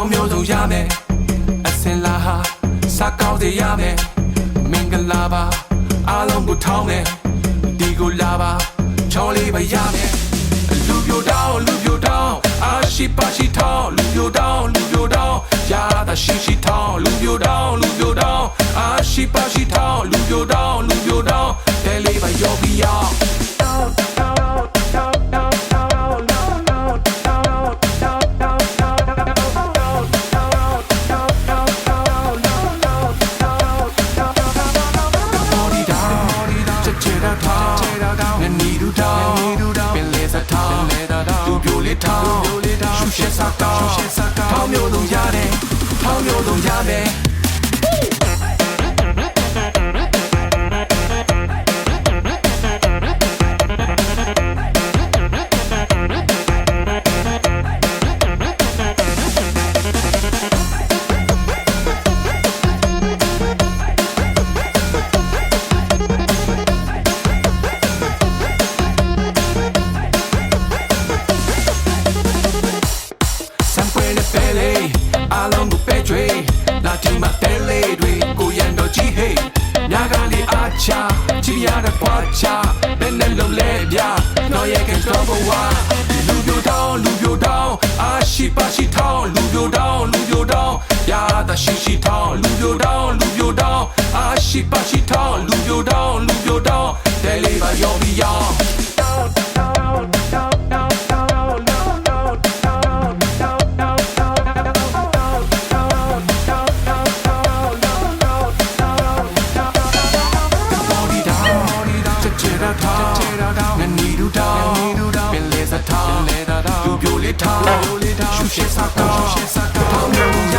ထောင်းမျိုးစုံရမယ်အစင်လာဟာစားကောင်းစေရမယ်မင်္ဂလာပါအားလုံးကိုထောင်းမယ်ဒီကိုလာပါချောလေးပဲရမယ်လူပြိုတောင်းအာရှိပါရှိထောင်းလူပြိုတောင်းရတာရှိထောင်းလူပြိုတောင်းအာရှိပါရှိထောင်းလူပြိုတောင်းတဲလေးပဲရောပြီးရရှုရှက်စားကောင်းထောင်းမျိုးလုံးရတယ်ထောင်းမျိုးလုံးရတယ်အားလုံးကိုပဲကြွေလာတီမတဲလေးတွေကိုရန်တော့ကြီးဟေးညကလေးအားချချီရတဲ့ပွားချဘယ်နဲ့လုံးလဲဗျာတော့ရဲ့ကတော်ဘဝလူပြိုတောင်းအားရှိပါရှိထောင်းလူပြိုတောင်းရတာရှိထောင်းလူပြိုတောင်းအားရှိပါရှိထောင်းလူပြိုတောင်းတဲလေးပါရောပြီးရောထောင်းလူပြိုလေးထောင်းရှုရှက်စားကောင်းထောင်းမျိုး